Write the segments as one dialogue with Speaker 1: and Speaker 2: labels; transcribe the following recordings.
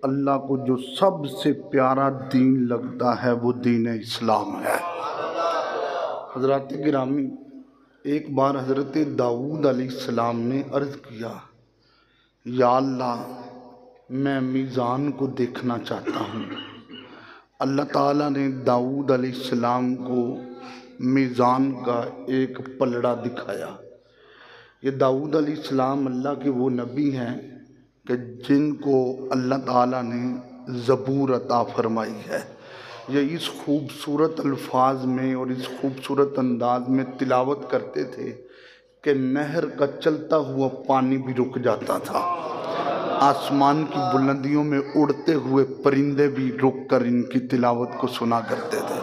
Speaker 1: اللہ کو جو سب سے پیارا دین لگتا ہے وہ دین اسلام ہے۔ حضرات گرامی، ایک بار حضرت داؤد علیہ السلام نے عرض کیا، یا اللہ میں میزان کو دیکھنا چاہتا ہوں۔ اللہ تعالیٰ نے داؤد علیہ السلام کو میزان کا ایک پلڑا دکھایا۔ یہ داؤد علیہ السلام اللہ کے وہ نبی ہیں کہ جن کو اللہ تعالیٰ نے زبور عطا فرمائی ہے۔ یہ اس خوبصورت الفاظ میں اور اس خوبصورت انداز میں تلاوت کرتے تھے کہ نہر کا چلتا ہوا پانی بھی رک جاتا تھا، آسمان کی بلندیوں میں اڑتے ہوئے پرندے بھی رک کر ان کی تلاوت کو سنا کرتے تھے۔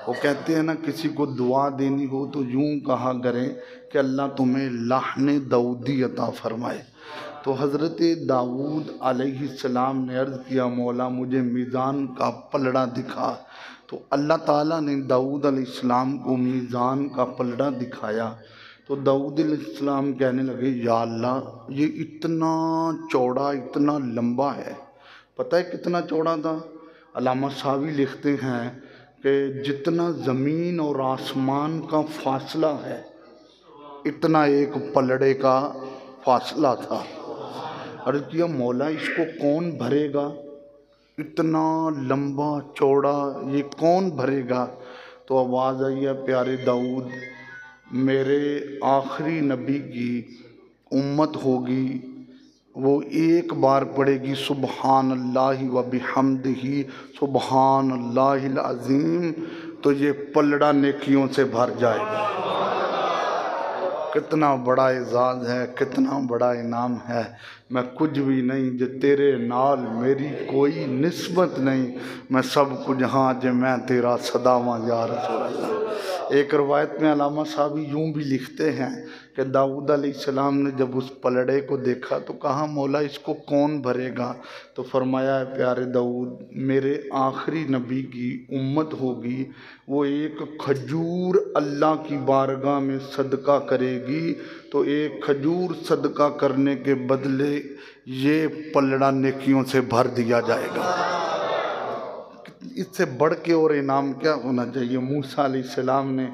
Speaker 1: وہ کہتے ہیں نا، کسی کو دعا دینی ہو تو یوں کہا کریں کہ اللہ تمہیں لحن داؤدی عطا فرمائے۔ تو حضرت داؤد علیہ السلام نے عرض کیا، مولا مجھے میزان کا پلڑا دکھا۔ تو اللہ تعالیٰ نے داؤد علیہ السلام کو میزان کا پلڑا دکھایا۔ تو داؤد علیہ السلام کہنے لگے، یا اللہ یہ اتنا چوڑا اتنا لمبا ہے۔ پتہ ہے کتنا چوڑا تھا؟ علامہ ساوی لکھتے ہیں کہ جتنا زمین اور آسمان کا فاصلہ ہے اتنا ایک پلڑے کا فاصلہ تھا۔ عرض کیا، مولا اس کو کون بھرے گا؟ اتنا لمبا چوڑا یہ کون بھرے گا؟ تو آواز آئی ہے، پیارے داؤد میرے آخری نبی کی امت ہوگی، وہ ایک بار پڑھے گی سبحان اللہ و بحمدہ سبحان اللہ العظیم، تو یہ پلڑا نیکیوں سے بھر جائے گا۔ کتنا بڑا اعزاز ہے، کتنا بڑا انعام ہے۔ میں کچھ بھی نہیں جو تیرے نال میری کوئی نسبت نہیں، میں سب کچھ ہاں جو میں تیرا صداواں یا رسول اللہ۔ ایک روایت میں علامہ صاحب یوں بھی لکھتے ہیں کہ داؤد علیہ السلام نے جب اس پلڑے کو دیکھا تو کہا، مولا اس کو کون بھرے گا؟ تو فرمایا، پیارے داؤد میرے آخری نبی کی امت ہوگی، وہ ایک کھجور اللہ کی بارگاہ میں صدقہ کرے گی، تو ایک کھجور صدقہ کرنے کے بدلے یہ پلڑا نیکیوں سے بھر دیا جائے گا۔ اس سے بڑھ کے اور انعام کیا ہونا چاہیے؟ موسیٰ علیہ السلام نے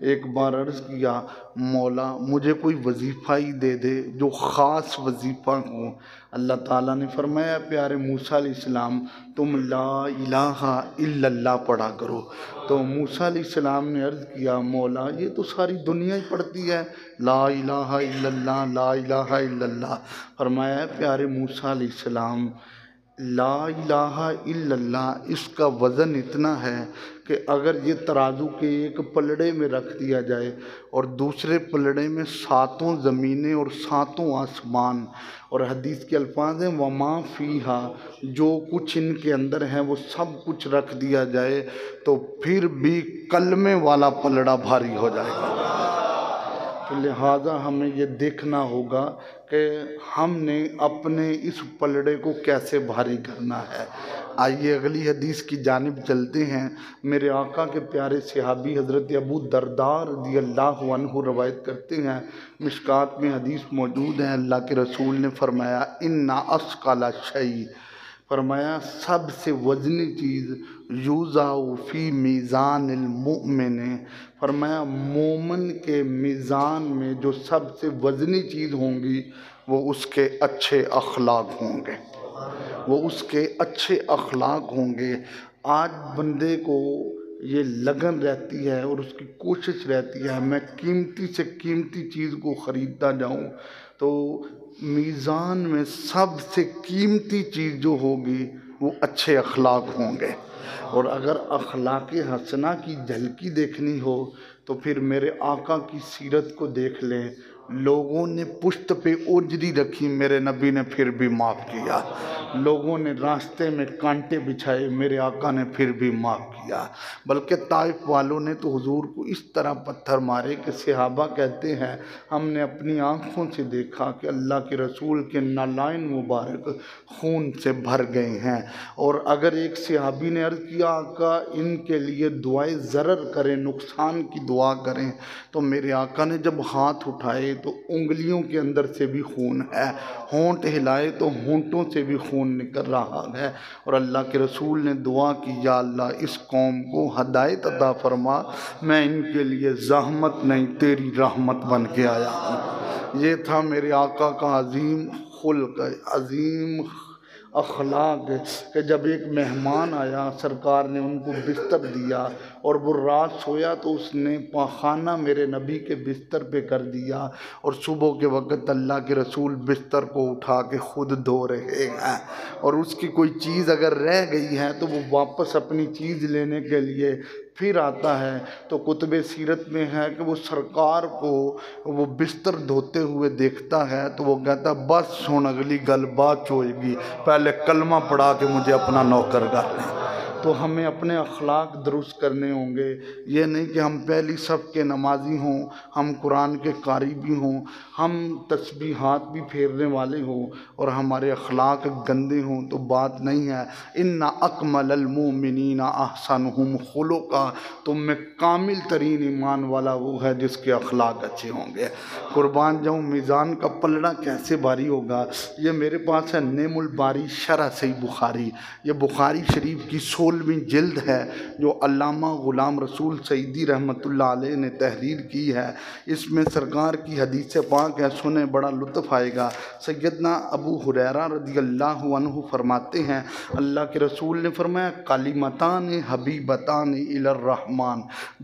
Speaker 1: ایک بار عرض کیا، مولا مجھے کوئی وظیفہ ہی دے دے جو خاص وظیفہ ہو۔ اللہ تعالیٰ نے فرمایا، پیارے موسیٰ علیہ السلام تم لا الہ الا اللہ پڑھا کرو۔ تو موسیٰ علیہ السلام نے عرض کیا، مولا یہ تو ساری دنیا ہی پڑھتی ہے، لا الہ الا اللہ لا الہ الا اللہ۔ فرمایا، پیارے موسیٰ علیہ السلام لا الہ الا اللہ اس کا وزن اتنا ہے کہ اگر یہ ترازو کے ایک پلڑے میں رکھ دیا جائے اور دوسرے پلڑے میں 7 زمینیں اور 7 آسمان، اور حدیث کے الفاظ ہیں وما فیہا، جو کچھ ان کے اندر ہے وہ سب کچھ رکھ دیا جائے تو پھر بھی کلمے والا پلڑا بھاری ہو جائے گا۔ تو لہٰذا ہمیں یہ دیکھنا ہوگا کہ ہم نے اپنے اس پلڑے کو کیسے بھاری کرنا ہے۔ آئیے اگلی حدیث کی جانب چلتے ہیں۔ میرے آقا کے پیارے صحابی حضرت ابو درداء رضی اللہ عنہ روایت کرتے ہیں، مشکات میں حدیث موجود ہے، اللہ کے رسول نے فرمایا، ان اثقل شیء، فرمایا سب سے وزنی چیز یوضع فی میزان المؤمن، فرمایا مومن کے میزان میں جو سب سے وزنی چیز ہوں گی وہ اس کے اچھے اخلاق ہوں گے، وہ اس کے اچھے اخلاق ہوں گے۔ آج بندے کو یہ لگن رہتی ہے اور اس کی کوشش رہتی ہے میں قیمتی سے قیمتی چیز کو خریدتا جاؤں، تو میزان میں سب سے قیمتی چیز جو ہوگی وہ اچھے اخلاق ہوں گے۔ اور اگر اخلاق حسنہ کی جھلکی دیکھنی ہو تو پھر میرے آقا کی سیرت کو دیکھ لیں، لوگوں نے پشت پہ اوجری رکھی، میرے نبی نے پھر بھی معاف کیا۔ لوگوں نے راستے میں کانٹے بچھائے، میرے آقا نے پھر بھی معاف کیا۔ بلکہ طائف والوں نے تو حضور کو اس طرح پتھر مارے کہ صحابہ کہتے ہیں ہم نے اپنی آنکھوں سے دیکھا کہ اللہ کے رسول کے نالائن مبارک خون سے بھر گئے ہیں۔ اور اگر ایک صحابی نے عرض کیا، آقا ان کے لیے دعائے ضرر کریں، نقصان کی دعا کریں، تو میرے آقا نے جب ہاتھ اٹھائے تو انگلیوں کے اندر سے بھی خون ہے، ہونٹ ہلائے تو ہونٹوں سے بھی خون نکل رہا ہے۔ اور اللہ کے رسول نے دعا کی، یا اللہ اس قوم کو ہدایت عطا فرما، میں ان کے لیے زحمت نہیں تیری رحمت بن کے آیا ہوں۔ یہ تھا میرے آقا کا عظیم خلق، عظیم اخلاق، کہ جب ایک مہمان آیا سرکار نے ان کو بستر دیا اور وہ رات سویا تو اس نے پاخانہ میرے نبی کے بستر پہ کر دیا، اور صبح کے وقت اللہ کے رسول بستر کو اٹھا کے خود دھو رہے ہیں، اور اس کی کوئی چیز اگر رہ گئی ہے تو وہ واپس اپنی چیز لینے کے لیے پھر آتا ہے۔ تو کتب سیرت میں ہے کہ وہ سرکار کو وہ بستر دھوتے ہوئے دیکھتا ہے تو وہ کہتا ہے بس ہن اگلی گل بات ہوئے گی، پہلے کلمہ پڑھا کے مجھے اپنا نوکر کر لیں۔ تو ہمیں اپنے اخلاق درست کرنے ہوں گے، یہ نہیں کہ ہم پہلی صف کے نمازی ہوں، ہم قرآن کے قاری بھی ہوں، ہم تسبیحات بھی پھیرنے والے ہوں اور ہمارے اخلاق گندے ہوں تو بات نہیں ہے۔ ان اکمل المؤمنین احسنہم خلقا، تم میں کامل ترین ایمان والا وہ ہے جس کے اخلاق اچھے ہوں گے۔ قربان جاؤں، میزان کا پلڑا کیسے بھاری ہوگا؟ یہ میرے پاس ہے نعم الباری شرح صحیح بخاری، یہ بخاری شریف کی 16ویں جلد ہے جو علامہ غلام رسول سعیدی رحمۃ اللہ علیہ نے تحریر کی ہے۔ اس میں سرکار کی حدیث پاک ہے، سنیں بڑا لطف آئے گا۔ سیدنا ابو ہریرہ رضی اللہ عنہ فرماتے ہیں اللہ کے رسول نے فرمایا کلمتان حبیبتان الی الرحمن،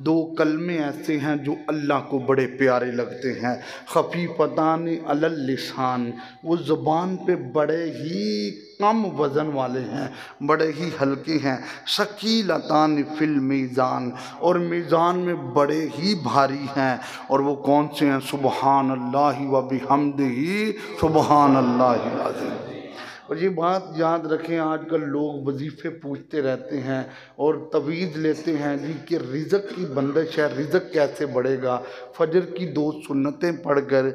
Speaker 1: دو کلمے ایسے ہیں جو اللہ کو بڑے پیارے لگتے ہیں، خفیفتان علی اللسان، وہ زبان پہ بڑے ہی کم وزن والے ہیں، بڑے ہی ہلکے ہیں، ثقیلتان فی المیزان، اور میزان میں بڑے ہی بھاری ہیں، اور وہ کون سے ہیں؟ سبحان اللہ و بحمدہ سبحان اللہ العظیم۔ اور یہ بات یاد رکھیں، آج کل لوگ وظیفے پوچھتے رہتے ہیں اور تویز لیتے ہیں جی کہ رزق کی بندش ہے، رزق کیسے بڑھے گا؟ فجر کی 2 سنتیں پڑھ کر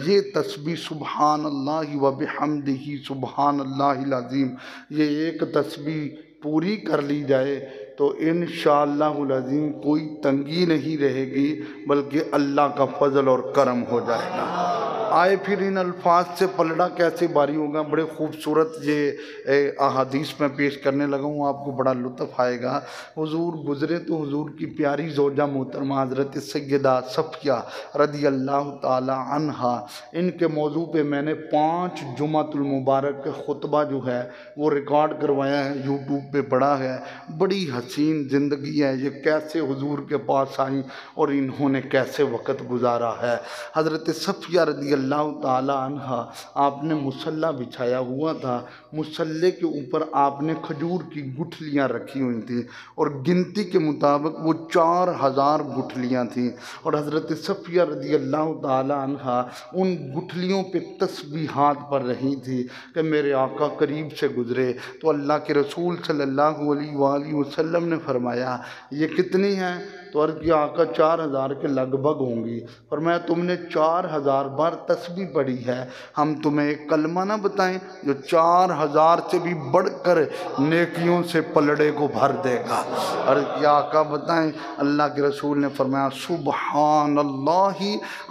Speaker 1: یہ تسبیح سبحان اللہ و بحمدہ سبحان اللہ العظیم، یہ ایک تسبیح پوری کر لی جائے تو انشاءاللہ العظیم کوئی تنگی نہیں رہے گی، بلکہ اللہ کا فضل اور کرم ہو جائے گا۔ آئے پھر ان الفاظ سے پلڑا کیسے بھاری ہوگا؟ بڑے خوبصورت یہ احادیث میں پیش کرنے لگا ہوں، آپ کو بڑا لطف آئے گا۔ حضور گزرے تو حضور کی پیاری زوجہ محترمہ حضرت سیدہ صفیہ رضی اللہ تعالی عنہا، ان کے موضوع پہ میں نے 5 جمعۃ المبارک کا خطبہ جو ہے وہ ریکارڈ کروایا ہے، یوٹیوب پہ پڑا ہے۔ بڑی حسین زندگی ہے یہ، کیسے حضور کے پاس آئیں اور انہوں نے کیسے وقت گزارا ہے۔ حضرت صفیہ رضی اللہ تعالی عنہ، آپ نے مصلی بچھایا ہوا تھا، مصلی کے اوپر آپ نے کھجور کی گٹھلیاں رکھی ہوئی تھیں، اور گنتی کے مطابق وہ 4000 گٹھلیاں تھیں، اور حضرت صفیہ رضی اللہ تعالی عنہ ان گٹھلیوں پہ تسبیحات پڑھ رہی تھی کہ میرے آقا قریب سے گزرے تو اللہ کے رسول صلی اللہ علیہ وآلہ وسلم نے فرمایا یہ کتنی ہیں؟ تو عرض کیا آقا 4000 کے لگ بھگ ہوں گی۔ فرمایا تم نے 4000 بار تسبیح پڑھی ہے، ہم تمہیں ایک کلمہ نہ بتائیں جو 4000 سے بھی بڑھ کر نیکیوں سے پلڑے کو بھر دے گا؟ عرض کیا آقا بتائیں؟ اللہ کے رسول نے فرمایا سبحان اللہ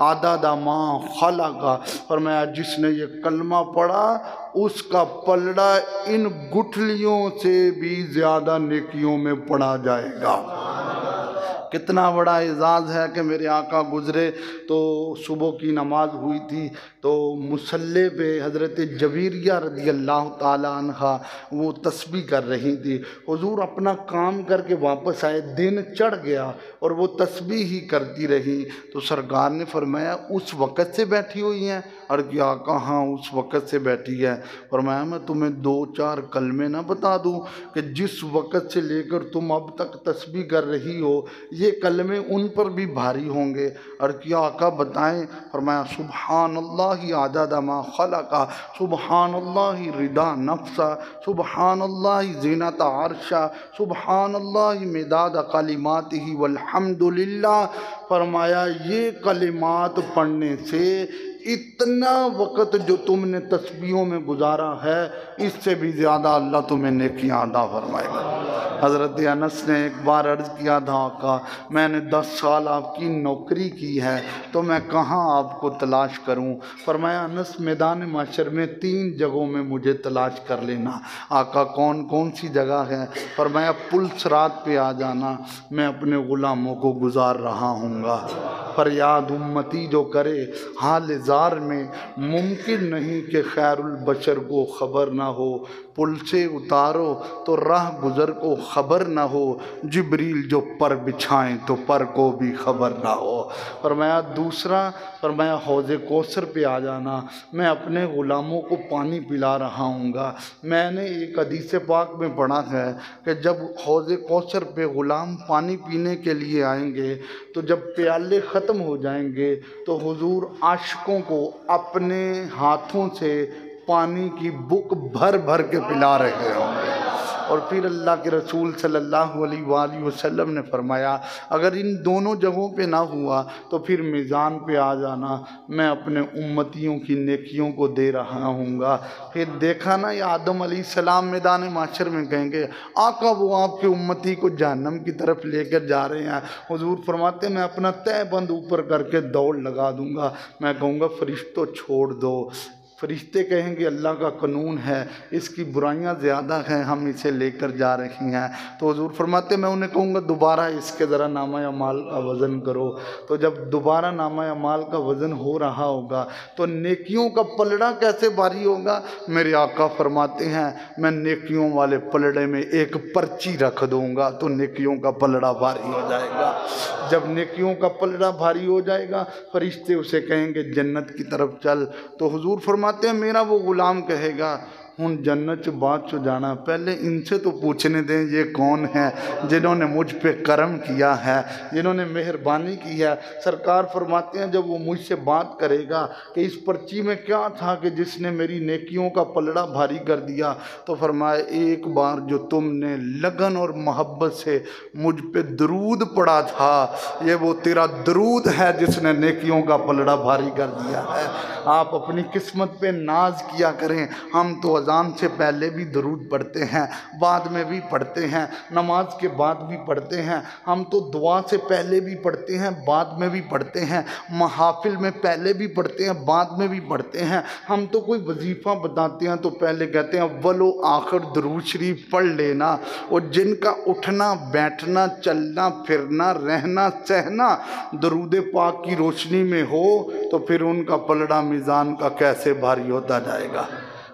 Speaker 1: عدد ما خلق، فرمایا جس نے یہ کلمہ پڑھا اس کا پلڑا ان گٹھلیوں سے بھی زیادہ نیکیوں میں پڑھا جائے گا۔ کتنا بڑا اعزاز ہے کہ میرے آقا گزرے تو صبح کی نماز ہوئی تھی تو مصلی پہ حضرت جویریہ رضی اللہ تعالی عنہ وہ تسبیح کر رہی تھی، حضور اپنا کام کر کے واپس آئے، دن چڑھ گیا اور وہ تسبیح ہی کرتی رہی، تو سرکار نے فرمایا اس وقت سے بیٹھی ہوئی ہیں؟ اور کیا آقا ہاں اس وقت سے بیٹھی ہے۔ فرمایا میں تمہیں 2-4 کلمے نہ بتا دوں کہ جس وقت سے لے کر تم اب تک تسبیح کر رہی ہو یہ کلمے ان پر بھی بھاری ہوں گے؟ اور کیا آقا بتائیں؟ فرمایا سبحان اللہ عدد ما خلق، سبحان اللہ رضا نفس، سبحان اللہ زینت عرش، سبحان اللہ مداد کلماتہ والحمد للہ۔ فرمایا یہ کلمات پڑھنے سے اتنا وقت جو تم نے تسبیحوں میں گزارا ہے اس سے بھی زیادہ اللہ تمہیں نیکیاں عطا فرمائے گا۔ حضرت انس نے ایک بار عرض کیا تھا آقا میں نے 10 سال آپ کی نوکری کی ہے تو میں کہاں آپ کو تلاش کروں؟ فرمایا انس میدان محشر میں 3 جگہوں میں مجھے تلاش کر لینا۔ آقا کون کون سی جگہ ہے؟ فرمایا پل صراط پہ آ جانا، میں اپنے غلاموں کو گزار رہا ہوں گا۔ فریاد امتی جو کرے حال زار میں، ممکن نہیں کہ خیر البشر کو خبر نہ ہو۔ پل سے اتارو تو راہ گزر کو خبر نہ ہو، جبریل جو پر بچھائیں تو پر کو بھی خبر نہ ہو۔ فرمایا دوسرا، فرمایا حوض کوثر پہ آ جانا، میں اپنے غلاموں کو پانی پلا رہا ہوں گا۔ میں نے ایک حدیث پاک میں پڑھا ہے کہ جب حوض کوثر پہ غلام پانی پینے کے لیے آئیں گے تو جب پیالے ختم ہو جائیں گے تو حضور عاشقوں کو اپنے ہاتھوں سے پانی کی بک بھر بھر کے پلا رہے ہوں گے۔ اور پھر اللہ کے رسول صلی اللہ علیہ وآلہ وسلم نے فرمایا اگر ان دونوں جگہوں پہ نہ ہوا تو پھر میزان پہ آ جانا، میں اپنے امتیوں کی نیکیوں کو دے رہا ہوں گا۔ پھر دیکھا نا یہ آدم علیہ السلام میدان محشر میں کہیں گے آقا وہ آپ کے امتی کو جہنم کی طرف لے کر جا رہے ہیں۔ حضور فرماتے میں اپنا تہ بند اوپر کر کے دوڑ لگا دوں گا، میں کہوں گا فرشتوں چھوڑ دو۔ فرشتے کہیں گے اللہ کا قانون ہے، اس کی برائیاں زیادہ ہیں، ہم اسے لے کر جا رہی ہیں۔ تو حضور فرماتے میں انہیں کہوں گا دوبارہ اس کے ذرا نامہ اعمال کا وزن کرو۔ تو جب دوبارہ نامہ اعمال کا وزن ہو رہا ہوگا تو نیکیوں کا پلڑا کیسے بھاری ہوگا؟ میرے آقا فرماتے ہیں میں نیکیوں والے پلڑے میں ایک پرچی رکھ دوں گا تو نیکیوں کا پلڑا بھاری ہو جائے گا۔ جب نیکیوں کا پلڑا بھاری ہو جائے گا فرشتے اسے کہیں گے جنت کی طرف چل، تو حضور فرماتے ہیں میرا وہ غلام کہے گا ہن جنت چ بعد چ جانا، پہلے ان سے تو پوچھنے دیں یہ کون ہیں جنہوں نے مجھ پہ کرم کیا ہے، جنہوں نے مہربانی کی ہے۔ سرکار فرماتے ہیں جب وہ مجھ سے بات کرے گا کہ اس پرچی میں کیا تھا کہ جس نے میری نیکیوں کا پلڑا بھاری کر دیا، تو فرمایا ایک بار جو تم نے لگن اور محبت سے مجھ پہ درود پڑا تھا، یہ وہ تیرا درود ہے جس نے نیکیوں کا پلڑا بھاری کر دیا ہے۔ آپ اپنی قسمت پہ ناز کیا کریں، ہم تو اذان سے پہلے بھی درود پڑھتے ہیں، بعد میں بھی پڑھتے ہیں، نماز کے بعد بھی پڑھتے ہیں، ہم تو دعا سے پہلے بھی پڑھتے ہیں بعد میں بھی پڑھتے ہیں، محافل میں پہلے بھی پڑھتے ہیں بعد میں بھی پڑھتے ہیں۔ ہم تو کوئی وظیفہ بتاتے ہیں تو پہلے کہتے ہیں اول و آخر درود شریف پڑھ لینا، اور جن کا اٹھنا بیٹھنا چلنا پھرنا رہنا سہنا درود پاک کی روشنی میں ہو تو پھر ان کا پلڑا میزان کا کیسے بھاری ہوتا جائے گا۔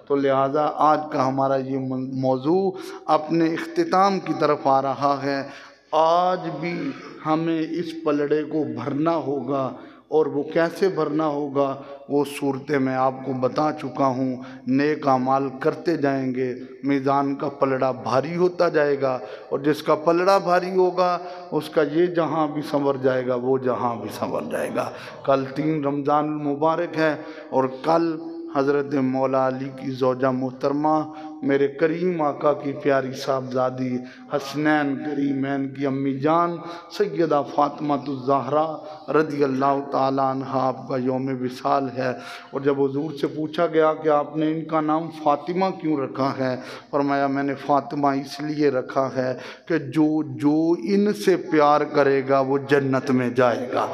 Speaker 1: تو لہٰذا آج کا ہمارا یہ موضوع اپنے اختتام کی طرف آ رہا ہے۔ آج بھی ہمیں اس پلڑے کو بھرنا ہوگا، اور وہ کیسے بھرنا ہوگا وہ صورتیں میں آپ کو بتا چکا ہوں۔ نیک اعمال کرتے جائیں گے میزان کا پلڑا بھاری ہوتا جائے گا، اور جس کا پلڑا بھاری ہوگا اس کا یہ جہاں بھی سنور جائے گا وہ جہاں بھی سنور جائے گا۔ کل 3 رمضان المبارک ہے، اور کل حضرت مولا علی کی زوجہ محترمہ میرے کریم آقا کی پیاری صاحبزادی حسنین کریمین کی امی جان سیدہ فاطمہ الزہرا رضی اللہ تعالیٰ عنہ آپ کا یوم وصال ہے۔ اور جب حضور سے پوچھا گیا کہ آپ نے ان کا نام فاطمہ کیوں رکھا ہے، فرمایا میں نے فاطمہ اس لیے رکھا ہے کہ جو ان سے پیار کرے گا وہ جنت میں جائے گا۔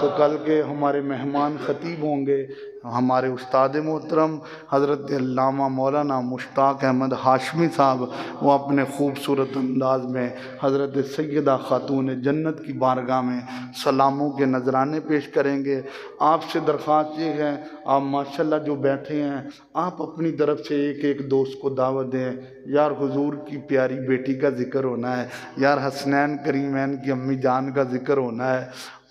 Speaker 1: تو کل کے ہمارے مہمان خطیب ہوں گے ہمارے استاد محترم حضرت علامہ مولانا مشتاق احمد ہاشمی صاحب، وہ اپنے خوبصورت انداز میں حضرت سیدہ خاتون جنت کی بارگاہ میں سلاموں کے نذرانے پیش کریں گے۔ آپ سے درخواست یہ ہے آپ ماشاءاللہ جو بیٹھے ہیں آپ اپنی طرف سے ایک ایک دوست کو دعوت دیں، یار حضور کی پیاری بیٹی کا ذکر ہونا ہے، یار حسنین کریمین کی امی جان کا ذکر ہونا ہے۔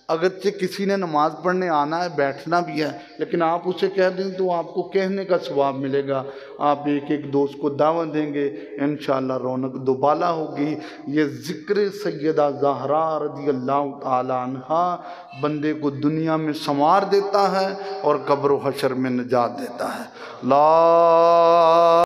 Speaker 1: اگرچہ کسی نے نماز پڑھنے آنا ہے بیٹھنا بھی ہے، لیکن آپ اسے کہہ دیں تو آپ کو کہنے کا ثواب ملے گا۔ آپ ایک ایک دوست کو دعوت دیں گے، انشاءاللہ رونق دوبالا ہوگی۔ یہ ذکر سیدہ زہرا رضی اللہ تعالیٰ عنہا بندے کو دنیا میں سنوار دیتا ہے اور قبر و حشر میں نجات دیتا ہے۔ لا